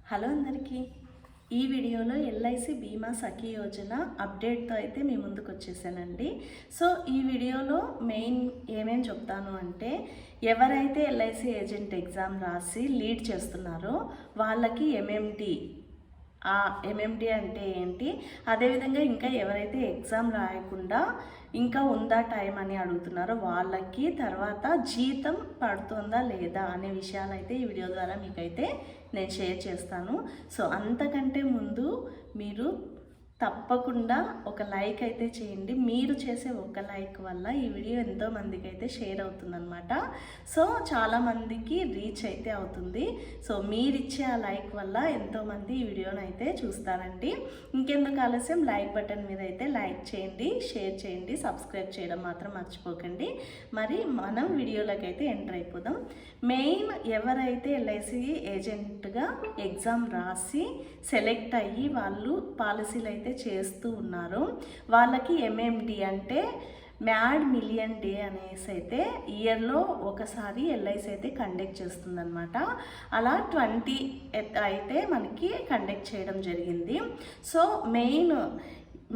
Hello అందరికీ. ఈ వీడియోలో ఎల్ఐసి బీమా సఖీ యోజన అప్డేట్తో అయితే మీ ముందుకు వచ్చేసానండి. సో ఈ వీడియోలో మెయిన్ ఏమేమి చెప్తాను అంటే, ఎవరైతే ఎల్ఐసి ఏజెంట్ ఎగ్జామ్ రాసి లీడ్ చేస్తున్నారో వాళ్ళకి ఎంఎండి అంటే ఏంటి, అదేవిధంగా ఇంకా ఎవరైతే ఎగ్జామ్ రాయకుండా ఇంకా ఉందా టైం అని అడుగుతున్నారో వాళ్ళకి, తర్వాత జీతం పడుతుందా లేదా అనే విషయాలు అయితే ఈ వీడియో ద్వారా మీకైతే నేను షేర్ చేస్తాను. సో అంతకంటే ముందు మీరు తప్పకుండా ఒక లైక్ అయితే చేయండి. మీరు చేసే ఒక లైక్ వల్ల ఈ వీడియో ఎంతో మందికి అయితే షేర్ అవుతుందన్నమాట. సో చాలామందికి రీచ్ అయితే అవుతుంది. సో మీరు ఇచ్చే ఆ లైక్ వల్ల ఎంతోమంది ఈ వీడియోని అయితే చూస్తారండి. ఇంకెందుకు ఆలస్యం, లైక్ బటన్ మీద అయితే లైక్ చేయండి, షేర్ చేయండి, సబ్స్క్రైబ్ చేయడం మాత్రం మర్చిపోకండి. మరి మనం వీడియోలోకి అయితే ఎంటర్ అయిపోదాం. మెయిన్ ఎవరైతే ఎల్ఐసి ఏజెంట్గా ఎగ్జామ్ రాసి సెలెక్ట్ అయ్యి వాళ్ళు పాలసీలు అయితే చేస్తూ ఉన్నారో వాళ్ళకి ఎంఎండి అంటే మ్యాడ్ మిలియన్ డే అనేసి అయితే ఇయర్లో ఒకసారి ఎల్ఐసి అయితే కండక్ట్ చేస్తుందన్నమాట. అలా 20 అయితే మనకి కండక్ట్ చేయడం జరిగింది. సో మెయిన్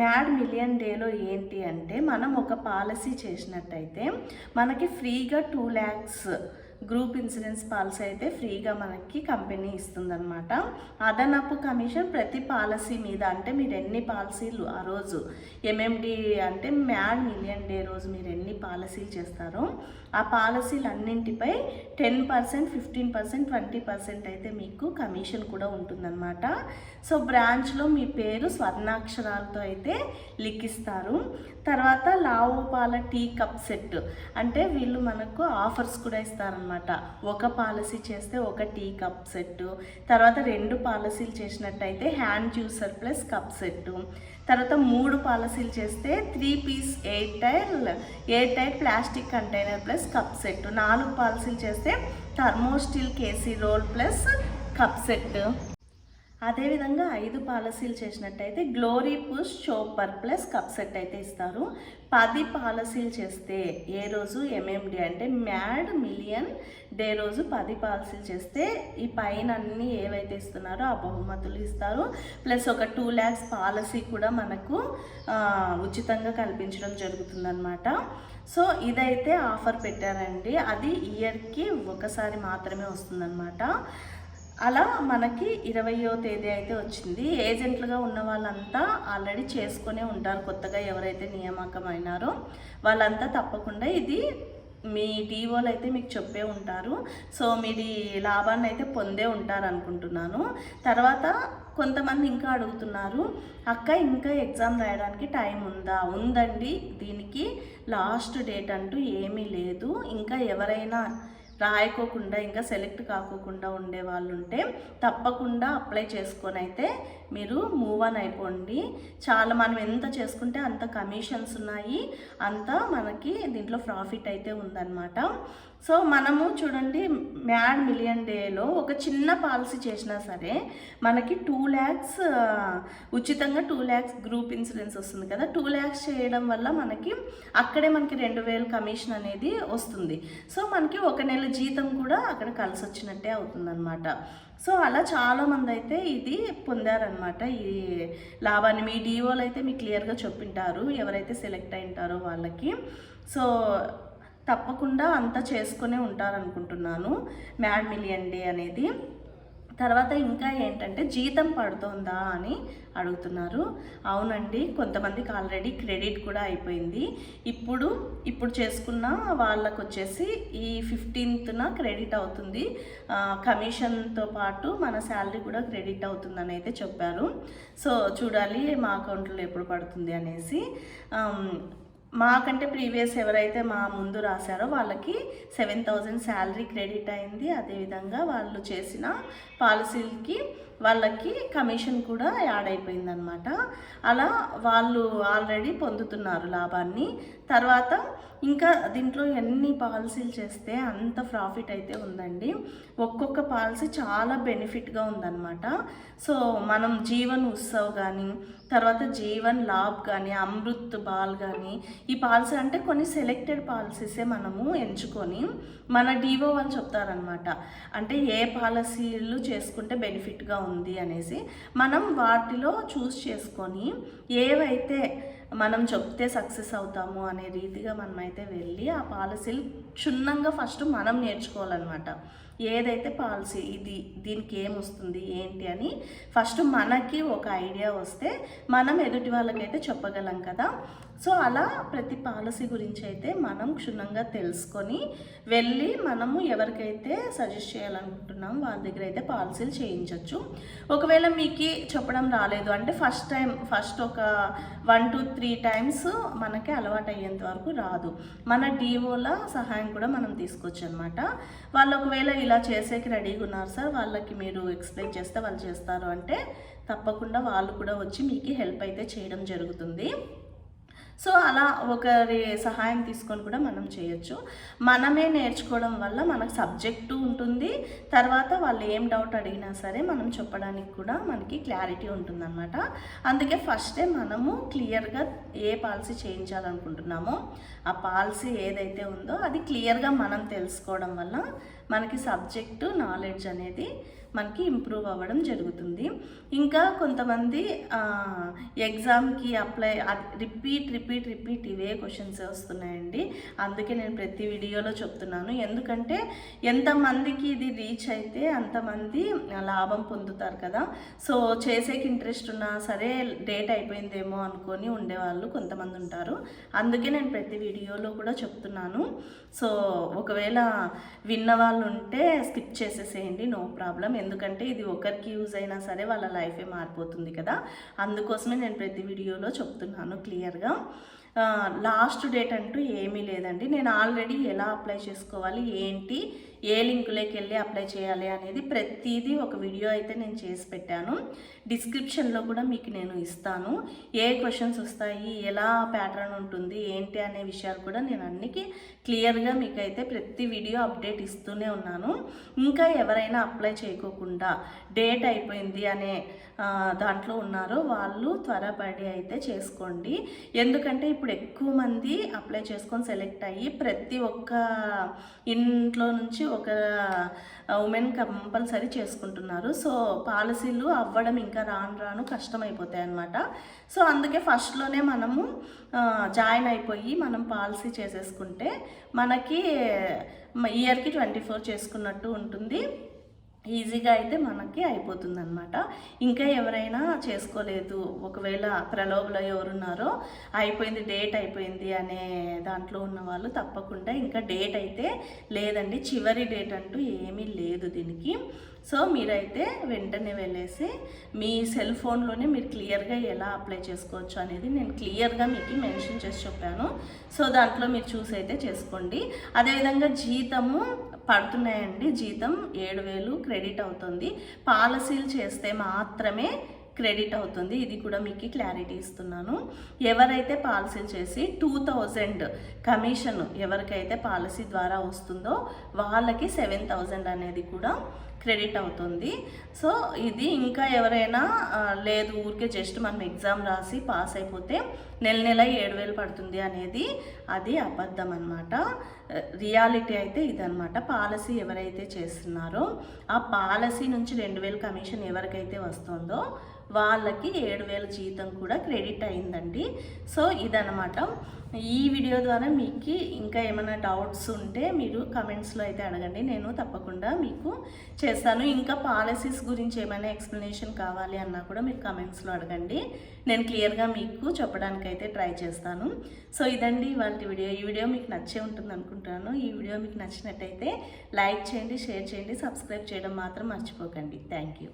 మ్యాడ్ మిలియన్ డేలో ఏంటి అంటే, మనం ఒక పాలసీ చేసినట్టయితే మనకి ఫ్రీగా 2 lakhs గ్రూప్ ఇన్సూరెన్స్ పాలసీ అయితే ఫ్రీగా మనకి కంపెనీ ఇస్తుందన్నమాట. అదనపు కమిషన్ ప్రతి పాలసీ మీద, అంటే మీరు ఎన్ని పాలసీలు ఆ రోజు ఎంఎండి అంటే మ్యాడ్ మిలియన్ డే రోజు మీరు ఎన్ని పాలసీలు చేస్తారో ఆ పాలసీలు అన్నింటిపై 10%, 15%, 20% అయితే మీకు కమిషన్ కూడా ఉంటుందన్నమాట. సో బ్రాంచ్లో మీ పేరు స్వర్ణాక్షరాలతో అయితే లిఖిస్తారు. తర్వాత లావు పాల టీ కప్ సెట్ అంటే వీళ్ళు మనకు ఆఫర్స్ కూడా ఇస్తారన్నమాట. ఒక పాలసీ చేస్తే ఒక టీ కప్ సెట్, తర్వాత 2 పాలసీలు చేసినట్టయితే hand juicer plus cup set, తర్వాత 3 పాలసీలు చేస్తే 3 piece air tight plastic container plus cup set, 4 పాలసీలు చేస్తే thermosteel casserole plus cup set, అదేవిధంగా 5 పాలసీలు చేసినట్టయితే glory push chopper plus cup set అయితే ఇస్తారు. 10 పాలసీలు చేస్తే ఏ రోజు ఎంఎండి అంటే మ్యాడ్ మిలియన్ డే రోజు 10 పాలసీలు చేస్తే ఈ పైన అన్నీ ఏవైతే ఇస్తున్నారో ఆ బహుమతులు ఇస్తారు. ప్లస్ ఒక 2 lakhs పాలసీ కూడా మనకు ఉచితంగా కల్పించడం జరుగుతుందన్నమాట. సో ఇదైతే ఆఫర్ పెట్టారండి. అది ఇయర్కి ఒకసారి మాత్రమే వస్తుందన్నమాట. అలా మనకి 20వ తేదీ అయితే వచ్చింది. ఏజెంట్లుగా ఉన్న వాళ్ళంతా ఆల్రెడీ చేసుకునే ఉంటారు. కొత్తగా ఎవరైతే నియామకమైనారో వాళ్ళంతా తప్పకుండా ఇది మీ టీఓలు అయితే మీకు చెప్పే ఉంటారు. సో మీరు లాభాన్ని అయితే పొందే ఉంటారు అనుకుంటున్నాను. తర్వాత కొంతమంది ఇంకా అడుగుతున్నారు, అక్క ఇంకా ఎగ్జామ్ రాయడానికి టైం ఉందా? ఉందండి, దీనికి లాస్ట్ డేట్ అంటూ ఏమీ లేదు. ఇంకా ఎవరైనా రాయకోకుండా ఇంకా సెలెక్ట్ కాకోకుండా ఉండే వాళ్ళు ఉంటే తప్పకుండా అప్లై చేసుకొని అయితే మీరు మూవ్ ఆన్ అయిపోండి. చాలా మనం ఎంత చేసుకుంటే అంత కమిషన్స్ ఉన్నాయి, అంత మనకి దీంట్లో ప్రాఫిట్ అయితే ఉందన్నమాట. సో మనము చూడండి, మ్యాడ్ మిలియన్ డేలో ఒక చిన్న పాలసీ చేసినా సరే మనకి 2 lakhs ఉచితంగా 2 lakhs గ్రూప్ ఇన్సూరెన్స్ వస్తుంది కదా. 2 lakhs చేయడం వల్ల మనకి అక్కడే మనకి 2000 కమిషన్ అనేది వస్తుంది. సో మనకి 1 నెల జీతం కూడా అక్కడ కలిసి వచ్చినట్టే అవుతుందన్నమాట. సో అలా చాలామంది అయితే ఇది పొందారనమాట, ఈ లాభాన్ని. మీ డిఓలు అయితే మీకు క్లియర్గా చెప్పింటారు ఎవరైతే సెలెక్ట్ అయి ఉంటారో వాళ్ళకి. సో తప్పకుండా అంతా చేసుకునే ఉంటారనుకుంటున్నాను మ్యాడ్ మిలియన్ డే అనేది. తర్వాత ఇంకా ఏంటంటే, జీతం పడుతుందా అని అడుగుతున్నారు. అవునండి, కొంతమందికి ఆల్రెడీ క్రెడిట్ కూడా అయిపోయింది. ఇప్పుడు చేసుకున్న వాళ్ళకు వచ్చేసి ఈ 15th క్రెడిట్ అవుతుంది. కమిషన్తో పాటు మన శాలరీ కూడా క్రెడిట్ అవుతుందని అయితే చెప్పారు. సో చూడాలి మా అకౌంట్లో ఎప్పుడు పడుతుంది అనేసి. మాకంటే ప్రీవియస్ ఎవరైతే మా ముందు రాశారో వాళ్ళకి 7,000 శాలరీ క్రెడిట్ అయింది. అదేవిధంగా వాళ్ళు చేసిన పాలసీలకి వాళ్ళకి కమిషన్ కూడా యాడ్ అయిపోయిందనమాట. అలా వాళ్ళు ఆల్రెడీ పొందుతున్నారు లాభాన్ని. తర్వాత ఇంకా దీంట్లో ఎన్ని పాలసీలు చేస్తే అంత ప్రాఫిట్ అయితే ఉందండి. ఒక్కొక్క పాలసీ చాలా బెనిఫిట్గా ఉందన్నమాట. సో మనం జీవన్ ఉత్సవ్ కానీ, తర్వాత జీవన్ లాభ్ కానీ, అమృత్ బాల్ కానీ, ఈ పాలసీ అంటే కొన్ని సెలెక్టెడ్ పాలసీసే మనము ఎంచుకొని మన డివో వాళ్ళు చెప్తారనమాట. అంటే ఏ పాలసీలు చేసుకుంటే బెనిఫిట్గా ఉంది అనేసి మనం వాటిలో చూస్ చేసుకొని ఏవైతే మనం చెప్తే సక్సెస్ అవుతాము అనే రీతిగా మనమైతే వెళ్ళి ఆ పాలసీలు క్షుణ్ణంగా ఫస్ట్ మనం నేర్చుకోవాలన్నమాట. ఏదైతే పాలసీ దీనికి ఏమొస్తుంది ఏంటి అని ఫస్ట్ మనకి ఒక ఐడియా వస్తే మనం ఎదుటి వాళ్ళకైతే చెప్పగలం కదా. సో అలా ప్రతి పాలసీ గురించి అయితే మనం క్షుణ్ణంగా తెలుసుకొని వెళ్ళి మనము ఎవరికైతే సజెస్ట్ చేయాలనుకుంటున్నాం వాళ్ళ దగ్గర అయితే పాలసీలు చేయించవచ్చు. ఒకవేళ మీకు చెప్పడం రాలేదు అంటే ఫస్ట్ ఒక 1 to 3 టైమ్స్ మనకి అలవాటు అయ్యేంత వరకు రాదు. మన డిఓల సహాయం కూడా మనం తీసుకోవచ్చు అనమాట. వాళ్ళు ఒకవేళ ఇలా చేసేకి రెడీగా ఉన్నారు సార్, వాళ్ళకి మీరు ఎక్స్ప్లెయిన్ చేస్తే వాళ్ళు చేస్తారు అంటే తప్పకుండా వాళ్ళు కూడా వచ్చి మీకు హెల్ప్ అయితే చేయడం జరుగుతుంది. సో అలా ఒకరి సహాయం తీసుకొని కూడా మనం చేయొచ్చు. మనమే నేర్చుకోవడం వల్ల మనకు సబ్జెక్టు ఉంటుంది, తర్వాత వాళ్ళు ఏం డౌట్ అడిగినా సరే మనం చెప్పడానికి కూడా మనకి క్లారిటీ ఉంటుందన్నమాట. అందుకే ఫస్టే మనము క్లియర్గా ఏ పాలసీ చేయించాలనుకుంటున్నామో ఆ పాలసీ ఏదైతే ఉందో అది క్లియర్గా మనం తెలుసుకోవడం వల్ల మనకి సబ్జెక్టు నాలెడ్జ్ అనేది మనకి ఇంప్రూవ్ అవ్వడం జరుగుతుంది. ఇంకా కొంతమంది ఎగ్జామ్కి అప్లై రిపీట్ ఇవే క్వశ్చన్స్ వస్తున్నాయండి. అందుకే నేను ప్రతి వీడియోలో చెప్తున్నాను, ఎందుకంటే ఎంతమందికి ఇది రీచ్ అయితే అంతమంది లాభం పొందుతారు కదా. సో చేసేకి ఇంట్రెస్ట్ ఉన్నా సరే డేట్ అయిపోయిందేమో అనుకొని ఉండేవాళ్ళు కొంతమంది ఉంటారు. అందుకే నేను ప్రతి వీడియోలో కూడా చెప్తున్నాను. సో ఒకవేళ విన్న వాళ్ళు ఉంటే స్కిప్ చేసేసేయండి, నో ప్రాబ్లం. ఎందుకంటే ఇది ఒకరికి యూజ్ అయినా సరే వాళ్ళ లైఫే మారిపోతుంది కదా. అందుకోసమే నేను ప్రతి వీడియోలో చెప్తున్నాను క్లియర్గా. లాస్ట్ డేట్ అంటూ ఏమీ లేదండి. నేను ఆల్రెడీ ఎలా అప్లై చేసుకోవాలి ఏంటి, ఏ లింకులోకి వెళ్ళి అప్లై చేయాలి అనేది ప్రతిదీ ఒక వీడియో అయితే నేను చేసి పెట్టాను. డిస్క్రిప్షన్లో కూడా మీకు నేను ఇస్తాను. ఏ క్వశ్చన్స్ వస్తాయి, ఎలా ప్యాటర్న్ ఉంటుంది ఏంటి అనే విషయాలు కూడా నేను అన్నికి క్లియర్గా మీకైతే ప్రతి వీడియో అప్డేట్ ఇస్తూనే ఉన్నాను. ఇంకా ఎవరైనా అప్లై చేయకోకుండా డేట్ అయిపోయింది అనే దాంట్లో ఉన్నారో వాళ్ళు త్వరపడి అయితే చేసుకోండి. ఎందుకంటే ఇప్పుడు ఎక్కువ మంది అప్లై చేసుకొని సెలెక్ట్ అయ్యి ప్రతి ఒక్క ఇంట్లో నుంచి ఒక ఉమెన్ కంపల్సరీ చేసుకుంటున్నారు. సో పాలసీలు అవ్వడం ఇంకా రాను కష్టమైపోతాయి అన్నమాట. సో అందుకే ఫస్ట్లోనే మనము జాయిన్ అయిపోయి మనం పాలసీ చేసేసుకుంటే మనకి ఇయర్కి 24 చేసుకున్నట్టు ఉంటుంది. ఈజీగా అయితే మనకి అయిపోతుంది అనమాట. ఇంకా ఎవరైనా చేసుకోలేదు, ఒకవేళ ప్రలోభలో ఎవరున్నారో డేట్ అయిపోయింది అనే దాంట్లో ఉన్న వాళ్ళు తప్పకుండా ఇంకా డేట్ అయితే లేదండి, చివరి డేట్ అంటూ ఏమీ లేదు దీనికి. సో మీరైతే వెంటనే వెళ్ళేసి మీ సెల్ ఫోన్లోనే మీరు క్లియర్గా ఎలా అప్లై చేసుకోవచ్చు అనేది నేను క్లియర్గా మీకు మెన్షన్ చేసి చెప్పాను. సో దాంట్లో మీరు చూసి అయితే చేసుకోండి. అదేవిధంగా జీతము పడుతున్నాయండి, జీతం 7,000 క్రెడిట్ అవుతుంది. పాలసీలు చేస్తే మాత్రమే క్రెడిట్ అవుతుంది. ఇది కూడా మీకు క్లారిటీ ఇస్తున్నాను. ఎవరైతే పాలసీలు చేసి 2,000 కమిషన్ ఎవరికైతే పాలసీ ద్వారా వస్తుందో వాళ్ళకి 7,000 అనేది కూడా క్రెడిట్ అవుతుంది. సో ఇది ఇంకా ఎవరైనా లేదు ఊరికే జస్ట్ మనం ఎగ్జామ్ రాసి పాస్ అయిపోతే నెల 7,000 పడుతుంది అనేది అది అబద్ధం అన్నమాట. రియాలిటీ అయితే ఇదన్నమాట. పాలసీ ఎవరైతే చేస్తున్నారో ఆ పాలసీ నుంచి 2,000 కమిషన్ ఎవరికైతే వస్తుందో వాళ్ళకి 7,000 జీతం కూడా క్రెడిట్ అయిందండి. సో ఇదన్నమాట. ఈ వీడియో ద్వారా మీకు ఇంకా ఏమైనా డౌట్స్ ఉంటే మీరు కమెంట్స్లో అయితే అడగండి, నేను తప్పకుండా మీకు చేస్తాను. ఇంకా పాలసీస్ గురించి ఏమైనా ఎక్స్ప్లెనేషన్ కావాలి అన్నా కూడా మీరు కమెంట్స్లో అడగండి, నేను క్లియర్గా మీకు చెప్పడానికైతే ట్రై చేస్తాను. సో ఇదండి ఇవాళ వీడియో. ఈ వీడియో మీకు నచ్చే ఉంటుంది అనుకుంటున్నాను. ఈ వీడియో మీకు నచ్చినట్టయితే లైక్ చేయండి, షేర్ చేయండి, సబ్స్క్రైబ్ చేయడం మాత్రం మర్చిపోకండి. Thank you.